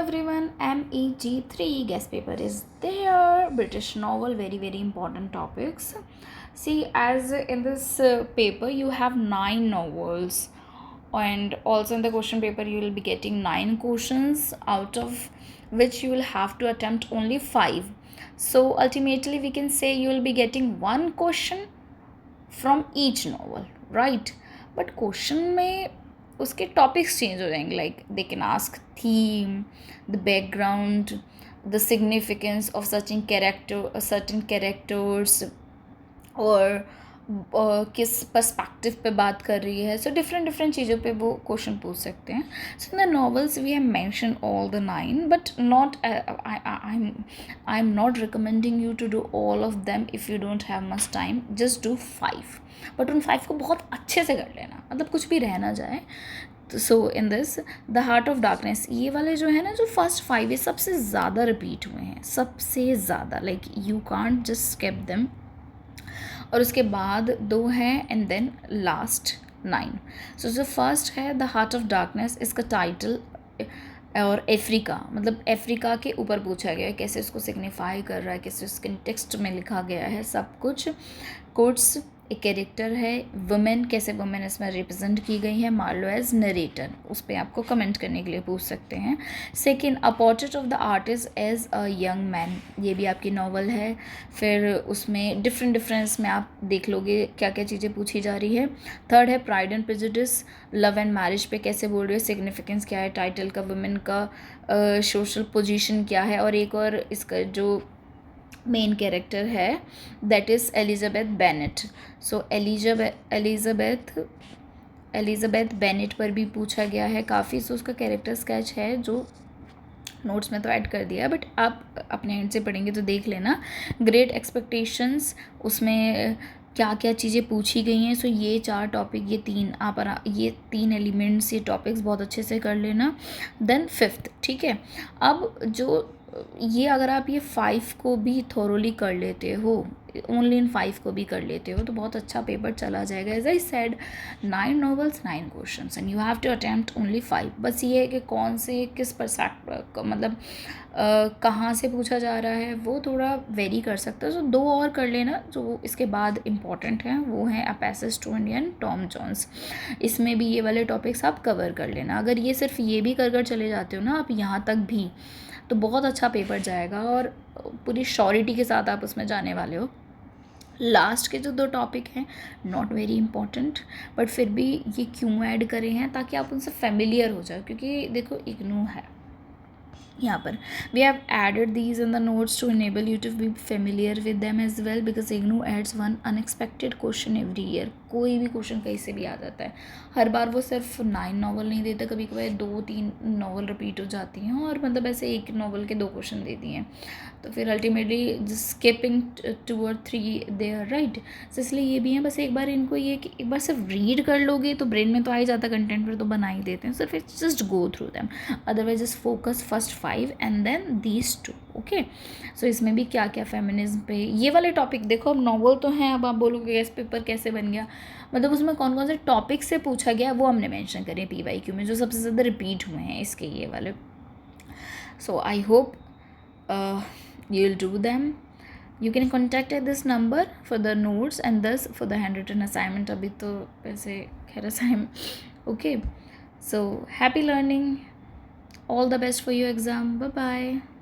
everyone, MEG3 guest paper is there. British novel, very important topics. See, as in this paper, you have 9 novels, and also in the question paper, you will be getting 9 questions, out of which you will have to attempt only 5. So, ultimately, we can say you will be getting 1 question from each novel, right? But question में उसके topics change हो जाएंगे, like they can ask theme, the background, the significance of certain characters, और किस perspective पे बात कर रही है. सो डिफरेंट चीज़ों पे वो क्वेश्चन पूछ सकते हैं. So in the novels we have mention all the 9, but not I am not recommending you to do all of them if you don't have much time. Just do 5, but उन 5 को बहुत अच्छे से कर लेना, मतलब कुछ भी रह ना जाए. So in this the heart of darkness, ये वाले जो है ना, जो फर्स्ट 5 ये सबसे ज़्यादा रिपीट हुए हैं, सबसे ज़्यादा, like you can't just skip them. और उसके बाद 2 हैं एंड देन लास्ट 9. सो जो फर्स्ट है द हार्ट ऑफ डार्कनेस, इसका टाइटल और अफ्रीका, मतलब अफ्रीका के ऊपर पूछा गया है, कैसे उसको सिग्निफाई कर रहा है, कैसे उसके टेक्स्ट में लिखा गया है, सब कुछ. कोट्स, एक कैरेक्टर है वुमेन, कैसे वुमेन इसमें रिप्रेजेंट की गई है, मार्लो एज नरेटर, उस पर आपको कमेंट करने के लिए पूछ सकते हैं. Second, a portrait of the artist as a young man, ये भी आपकी नॉवल है. फिर उसमें डिफरेंस में आप देख लोगे क्या क्या चीज़ें पूछी जा रही है. थर्ड है pride and prejudice, love and marriage पे कैसे बोल रही है, सिग्निफिकेंस क्या है टाइटल का, वुमेन का सोशल पोजीशन क्या है. और एक और इसका जो मेन कैरेक्टर है that is Elizabeth Bennet. So Elizabeth Bennet पर भी पूछा गया है काफ़ी. सो उसका कैरेक्टर स्केच है जो नोट्स में तो ऐड कर दिया है, बट आप अपने एंड से पढ़ेंगे तो देख लेना. ग्रेट एक्सपेक्टेशंस, उसमें क्या क्या चीज़ें पूछी गई हैं. सो ये 4 टॉपिक, ये 3 एलिमेंट्स, ये टॉपिक्स बहुत अच्छे से कर लेना. देन 5th, ठीक है. अब जो ये अगर आप ये 5 को भी थोरोली कर लेते हो, ओनली इन 5 को भी कर लेते हो, तो बहुत अच्छा पेपर चला जाएगा. As I said, 9 novels 9 questions and you have to attempt only 5. बस ये है कि कौन से किस मतलब कहाँ से पूछा जा रहा है वो थोड़ा वेरी कर सकता है. तो 2 और कर लेना जो इसके बाद इम्पॉर्टेंट हैं, वो हैं a passage to Indian Tom Jones. इसमें भी ये वाले टॉपिक्स आप कवर कर लेना. अगर ये सिर्फ ये भी कर चले जाते हो ना आप यहाँ तक भी, तो बहुत अच्छा पेपर जाएगा और पूरी श्योरिटी के साथ आप उसमें जाने वाले हो. लास्ट के जो 2 टॉपिक हैं नॉट वेरी इंपॉर्टेंट, बट फिर भी ये क्यों ऐड करे हैं, ताकि आप उनसे फेमिलियर हो जाओ. क्योंकि देखो इग्नू है यहाँ पर, we have added these in the notes to enable you to be familiar with them as well, because IGNOU adds 1 unexpected question every year. कोई भी क्वेश्चन कहीं से भी आ जाता है. हर बार वो सिर्फ 9 नॉवल नहीं देता, कभी कभी 2-3 नॉवल रिपीट हो जाती हैं, और मतलब ऐसे एक नॉवल के 2 क्वेश्चन दे दिए हैं, तो फिर अल्टीमेटली स्किपिंग 2 और 3 दे आर राइट. सो इसलिए ये भी है, बस एक बार इनको ये कि एक बार सिर्फ रीड कर लोगे तो ब्रेन में तो आ ही जाता कंटेंट, पर तो बना ही देते हैं. सिर्फ it's just go through them, otherwise just focus first 5 and then these 2. Okay. So इसमें भी क्या क्या फेमिनिज्म पे ये वाले टॉपिक देखो. अब नॉवल तो हैं, अब आप बोलोगे गेस्ट पेपर कैसे बन गया, मतलब उसमें कौन से टॉपिक से पूछा गया वो हमने मेंशन करें PYQ में, जो सबसे ज़्यादा रिपीट हुए हैं इसके ये वाले. So I hope you will do them. You can contact at this number for the notes and thus for the handwritten assignment. अभी तो वैसे खैर assignment. Okay. So happy learning. All the best for your exam. Bye bye.